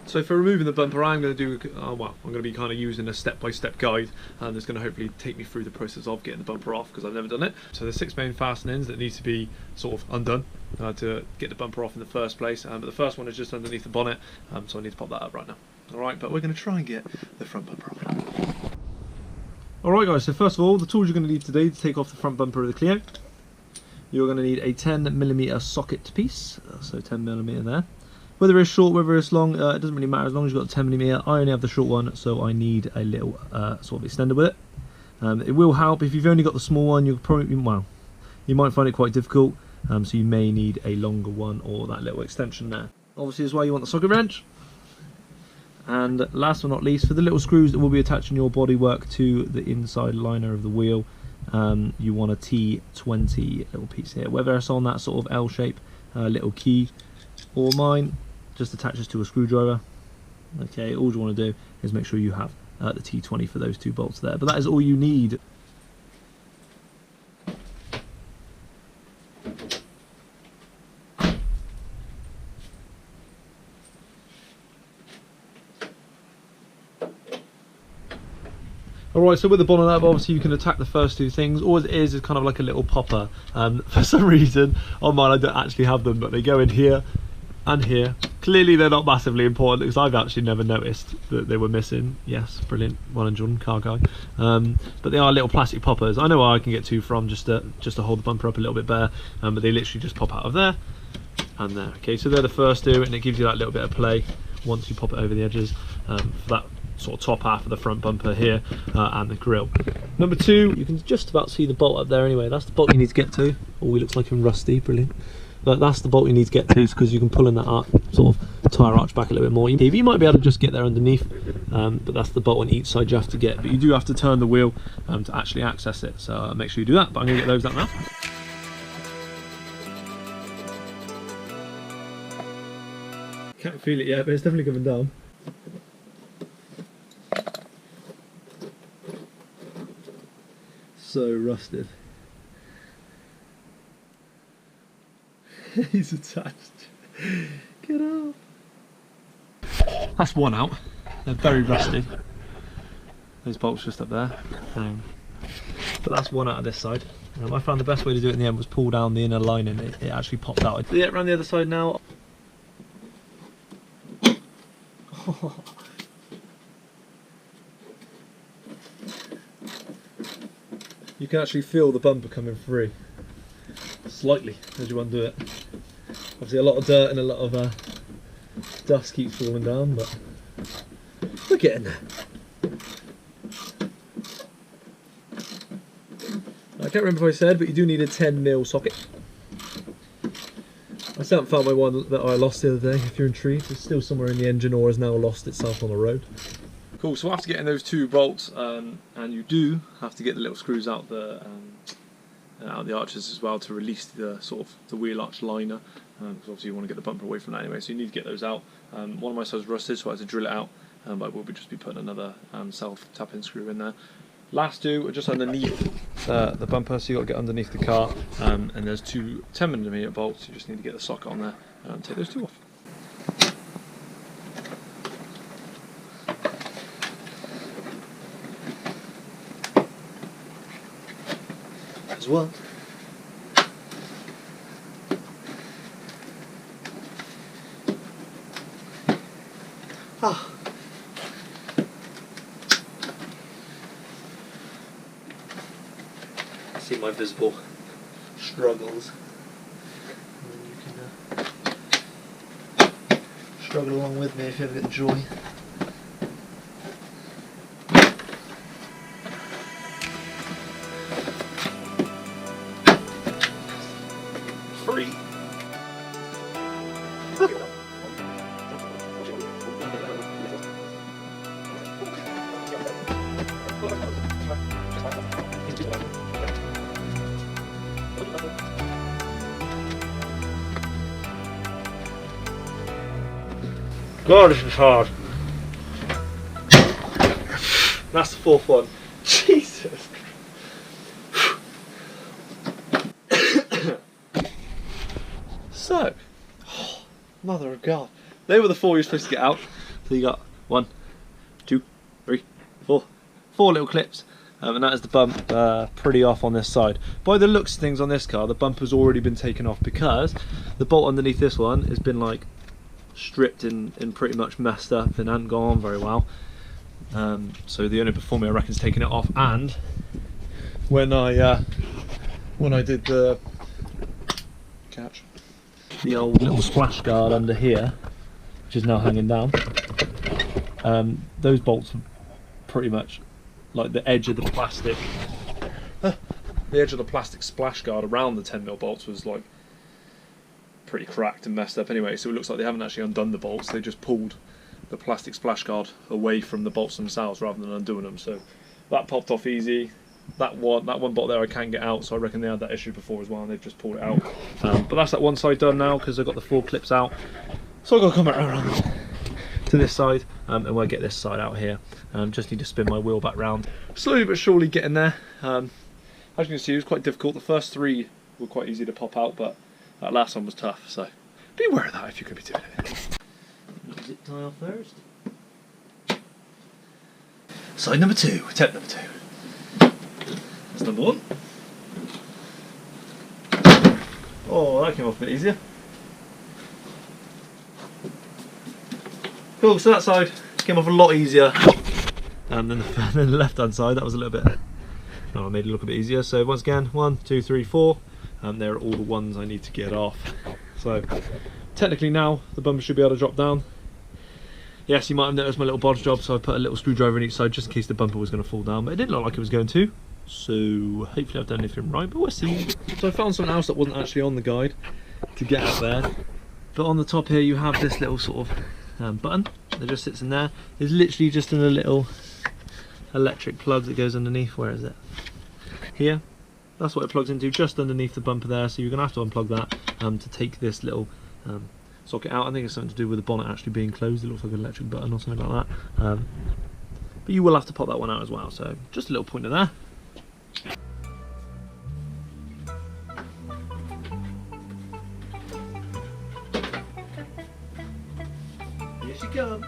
So for removing the bumper, I'm going to do, well, I'm going to be kind of using a step-by-step guide, and that's going to hopefully take me through the process of getting the bumper off, because I've never done it. So there's 6 main fastenings that need to be sort of undone to get the bumper off in the first place, but the first one is just underneath the bonnet, so I need to pop that up right now. Alright, but we're going to try and get the front bumper off. Alright guys, so first of all, the tools you're going to need today to take off the front bumper of the Clio. You're going to need a 10mm socket piece, so 10mm there. Whether it's short, whether it's long, it doesn't really matter as long as you've got a 10mm. I only have the short one, so I need a little sort of extender with it. It will help if you've only got the small one. You'll probably, well, you might find it quite difficult, so you may need a longer one or that little extension there. Obviously, as well, you want the socket wrench. And last but not least, for the little screws that will be attaching your bodywork to the inside liner of the wheel, you want a T20 little piece here. Whether it's on that sort of L shape little key, or mine just attaches to a screwdriver. Okay, all you want to do is make sure you have the T20 for those 2 bolts there, but that is all you need. Alright, so with the bonnet up, obviously you can attack the first 2 things. All it is kind of like a little popper. For some reason, on mine I don't actually have them, but they go in here and here. Clearly they're not massively important because I've actually never noticed that they were missing. Yes, brilliant. Well done, John, car guy. But they are little plastic poppers. I know where I can get 2 from just to hold the bumper up a little bit better, but they literally just pop out of there and there. Okay, so they're the first 2, and it gives you that little bit of play once you pop it over the edges for that sort of top half of the front bumper here and the grille. Number 2, you can just about see the bolt up there anyway. That's the bolt you need to get to. Oh, he looks like him rusty, brilliant. But that's the bolt you need to get to, because you can pull in that arch, sort of tyre arch back a little bit more. You might be able to just get there underneath, but that's the bolt on each side you have to get. But you do have to turn the wheel to actually access it, so make sure you do that. But I'm going to get those out now. Can't feel it yet, but it's definitely coming down. So rusted. He's attached. Get up. That's one out. They're very rusty. Those bolts just up there. But that's one out of this side. I found the best way to do it in the end was pull down the inner lining. It actually popped out. Yeah, around the other side now. You can actually feel the bumper coming free. Slightly as you undo it. Obviously a lot of dirt and a lot of dust keeps falling down, but we're getting there. I can't remember if I said, but you do need a 10mm socket. I still haven't found my one that I lost the other day. If you're intrigued, it's still somewhere in the engine or has now lost itself on the road. Cool, so after getting those 2 bolts, and you do have to get the little screws out the arches as well to release the sort of the wheel arch liner, because obviously you want to get the bumper away from that anyway, so you need to get those out. One of my sides rusted, so I had to drill it out, but I will just be putting another self tap-in screw in there. Last 2 are just underneath the bumper, so you've got to get underneath the car, and there's 2 10mm bolts. You just need to get the socket on there and take those 2 off. As well. See my visible struggles. And you can struggle along with me if you ever get joy. Free. God, this is hard. That's the 4th one. Jesus. So, oh, mother of God. They were the 4 you're supposed to get out. So you got 1, 2, 3, 4 little clips, and that is the bump pretty off on this side. By the looks of things on this car, the bumper's already been taken off because the bolt underneath this one has been like stripped and pretty much messed up and hasn't gone on very well. So the owner before me, I reckon, has taken it off. And when I did the catch, the old little splash guard under here, which is now hanging down, those bolts were pretty much like the edge of the plastic. The edge of the plastic splash guard around the 10mm bolts was like pretty cracked and messed up anyway, so it looks like they haven't actually undone the bolts. They just pulled the plastic splash guard away from the bolts themselves rather than undoing them. So that popped off easy. That one bolt there I can't get out, so I reckon they had that issue before as well and they've just pulled it out. But that's that one side done now because I've got the 4 clips out. So I've got to come around to this side and we'll get this side out here. Just need to spin my wheel back round. Slowly but surely getting there. As you can see, it was quite difficult. The first 3 were quite easy to pop out, but that last one was tough, so be aware of that if you're going to be doing it. Zip tie off first. Side number 2, tip number 2. That's number 1. Oh, that came off a bit easier. Cool, so that side came off a lot easier. And then the left hand side, that was a little bit, I made it look a bit easier. So once again, 1, 2, 3, 4. And they're all the ones I need to get off. So technically now the bumper should be able to drop down. Yes, you might have noticed my little bodge job, so I put a little screwdriver in each side just in case the bumper was going to fall down, but it didn't look like it was going to. So hopefully I've done anything right, but we'll see. So I found something else that wasn't actually on the guide to get out there. But on the top here you have this little sort of button that just sits in there. There's literally just a little electric plug that goes underneath. Where is it? Here. That's what it plugs into, just underneath the bumper there, so you're going to have to unplug that to take this little socket out. I think it's something to do with the bonnet actually being closed. It looks like an electric button or something like that. But you will have to pop that one out as well, so just a little pointer there. Here she comes.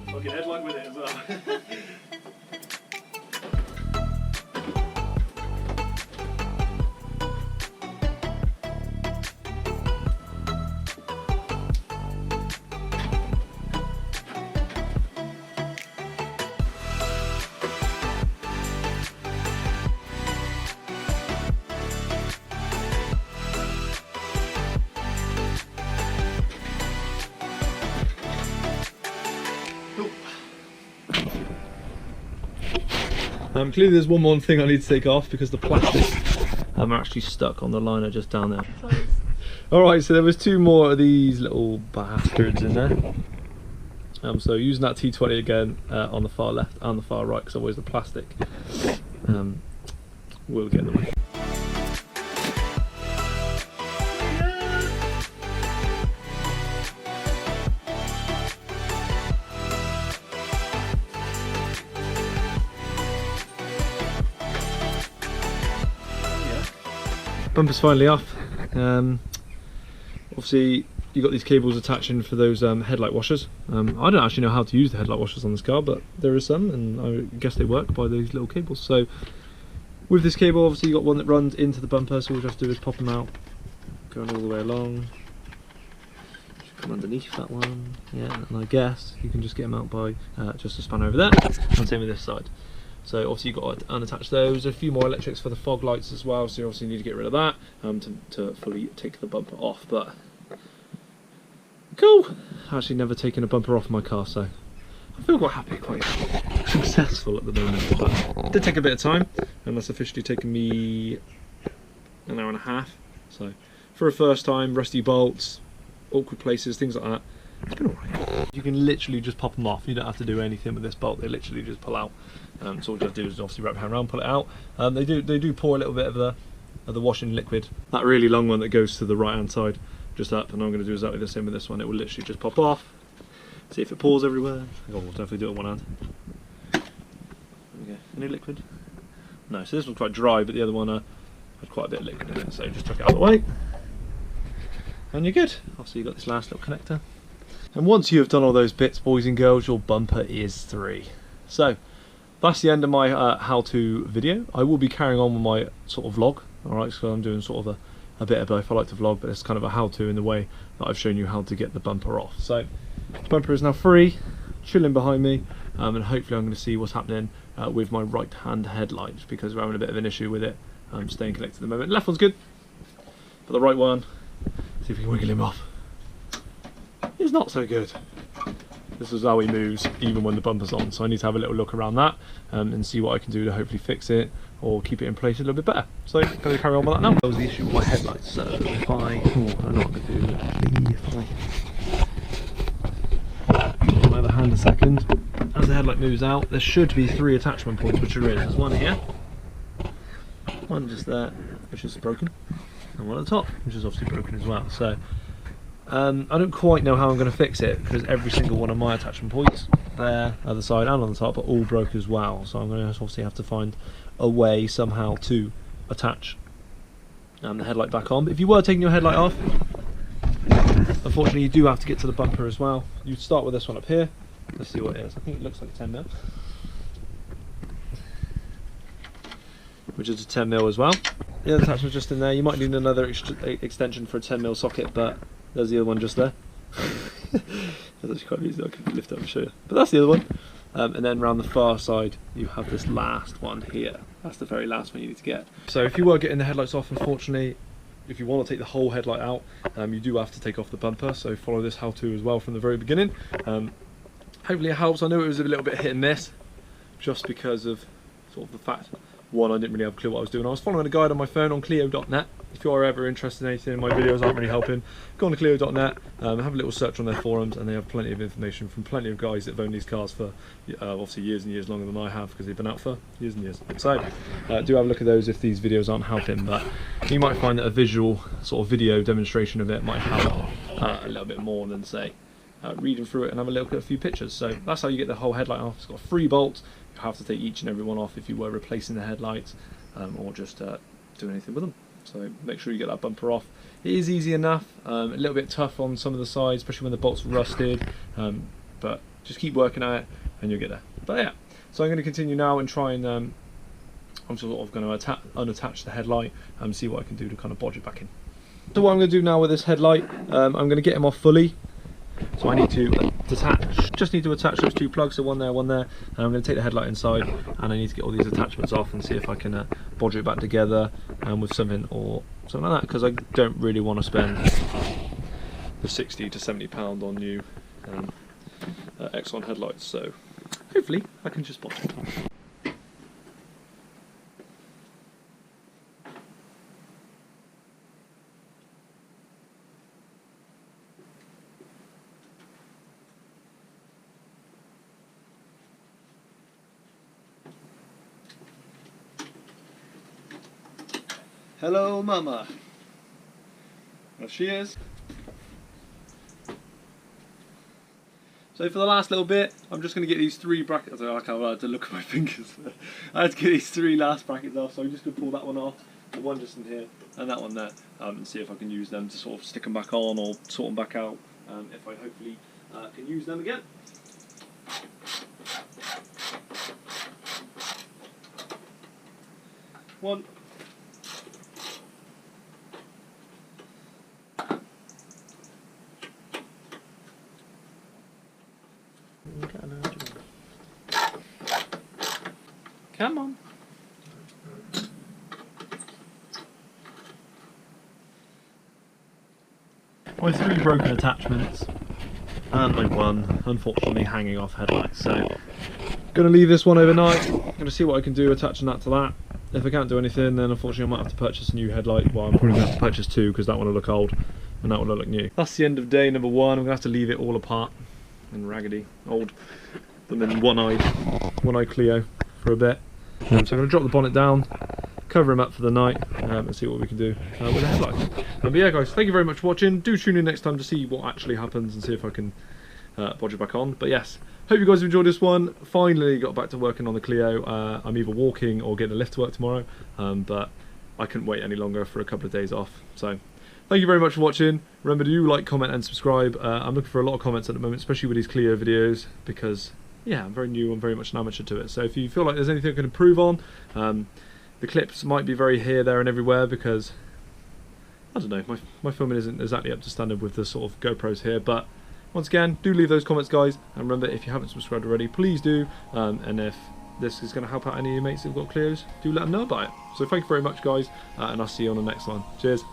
Fucking headlight with it as well. Clearly there's one more thing I need to take off because the plastic are actually stuck on the liner just down there. Alright, so there was 2 more of these little bastards in there. So using that T20 again on the far left and the far right, because otherwise the plastic will get in the way. Bumper's finally off. Obviously you've got these cables attaching for those headlight washers. I don't actually know how to use the headlight washers on this car, but there is some, and I guess they work by these little cables. So with this cable, obviously you've got one that runs into the bumper, so all you have to do is pop them out, going all the way along. Just come underneath that one, yeah, and I guess you can just get them out by just a spanner over there, and same with this side. So obviously you've got to unattach those. A few more electrics for the fog lights as well, so you obviously need to get rid of that to fully take the bumper off. But cool! I've actually never taken a bumper off my car, so I feel quite happy, quite successful at the moment. But it did take a bit of time, and that's officially taken me an hour and a half. So for a first time, rusty bolts, awkward places, things like that, it's been alright. You can literally just pop them off. You don't have to do anything with this bolt. They literally just pull out. So all you have to do is obviously wrap your hand around, pull it out. They do pour a little bit of the washing liquid. That really long one that goes to the right hand side, just up. And I'm going to do exactly the same with this one. It will literally just pop off. See if it pours everywhere. Oh, we'll definitely do it with one hand. There we go. Any liquid? No. So this one's quite dry, but the other one had quite a bit of liquid in it. So just chuck it out of the way, and you're good. Obviously you've got this last little connector. And once you have done all those bits, boys and girls, your bumper is through. So that's the end of my how-to video. I will be carrying on with my sort of vlog. Alright, so I'm doing sort of a bit of both. I like to vlog, but it's kind of a how-to in the way that I've shown you how to get the bumper off. So the bumper is now free, chilling behind me, and hopefully I'm going to see what's happening with my right-hand headlight, because we're having a bit of an issue with it staying connected at the moment. The left one's good, but the right one, see if we can wiggle him off, is not so good. This is how he moves even when the bumper's on, so I need to have a little look around that and see what I can do to hopefully fix it or keep it in place a little bit better. So I'm going to carry on with that now. That was the issue with my headlights, so if I don't know what I'm going to do. If I my other hand a second, as the headlight moves out, there should be 3 attachment points, which there is. There's one here, one just there, which is broken, and one at the top, which is obviously broken as well. So I don't quite know how I'm going to fix it, because every single one of my attachment points, there, other side and on the top, are all broke as well. So I'm going to obviously have to find a way somehow to attach the headlight back on. But if you were taking your headlight off, unfortunately you do have to get to the bumper as well. You start with this one up here. Let's see what it is. I think it looks like 10mm, which is a 10mm as well. The other attachment's just in there. You might need another extension for a 10mm socket, but there's the other one just there. That's actually quite easy. I can lift up and show you. But that's the other one. And then around the far side, you have this last one here. That's the very last one you need to get. So if you were getting the headlights off, unfortunately, if you want to take the whole headlight out, you do have to take off the bumper. So follow this how-to as well from the very beginning. Hopefully it helps. I know it was a little bit hit and miss, just because of sort of the fact, one, I didn't really have a clue what I was doing. I was following a guide on my phone on Clio.net. If you are ever interested in anything, my videos aren't really helping, go on to Clio.net, have a little search on their forums, and they have plenty of information from plenty of guys that have owned these cars for obviously years and years longer than I have, because they've been out for years and years. So do have a look at those if these videos aren't helping, but you might find that a visual sort of video demonstration of it might help a little bit more than, say, reading through it and have a look at a few pictures. So that's how you get the whole headlight off. It's got 3 bolts. You have to take each and every one off if you were replacing the headlights or just do anything with them. So make sure you get that bumper off. It is easy enough, a little bit tough on some of the sides, especially when the bolt's rusted, but just keep working at it and you'll get there. But yeah, so I'm going to continue now and try and I'm sort of going to unattach the headlight and see what I can do to kind of bodge it back in. So what I'm going to do now with this headlight, I'm going to get him off fully. So I need to detach, just need to attach those 2 plugs, so one there, and I'm going to take the headlight inside, and I need to get all these attachments off and see if I can bodge it back together with something or something like that, because I don't really want to spend the £60 to £70 on new Exxon headlights, so hopefully I can just bodge it. Hello, Mama. There she is. So for the last little bit, I'm just going to get these 3 brackets. I can't have to look at my fingers. I had to get these 3 last brackets off, so I'm just going to pull that one off, the one just in here, and that one there, and see if I can use them to sort of stick them back on or sort them back out, if I hopefully can use them again. One. Come on. My 3 broken attachments and my 1 unfortunately hanging off headlights. So gonna leave this one overnight. Gonna see what I can do attaching that to that. If I can't do anything, then unfortunately I might have to purchase a new headlight. Well, I'm probably gonna have to purchase 2, because that one will look old and that one will look new. That's the end of day number 1. I'm gonna have to leave it all apart and raggedy, old, and then one-eyed Clio for a bit. So I'm going to drop the bonnet down, cover him up for the night, and see what we can do with the headlights. But yeah, guys, thank you very much for watching. Do tune in next time to see what actually happens and see if I can bodge it back on. But yes, hope you guys have enjoyed this one. Finally got back to working on the Clio. I'm either walking or getting a lift to work tomorrow, but I couldn't wait any longer for a couple of days off. So thank you very much for watching. Remember to do like, comment and subscribe. I'm looking for a lot of comments at the moment, especially with these Clio videos, because yeah, I'm very new, I'm very much an amateur to it. So if you feel like there's anything I can improve on, the clips might be very here, there and everywhere, because I don't know, my filming isn't exactly up to standard with the sort of GoPros here. But once again, do leave those comments, guys, and remember, if you haven't subscribed already, please do. And if this is going to help out any of your mates who've got Clios, do let them know about it. So thank you very much, guys, and I'll see you on the next one. Cheers.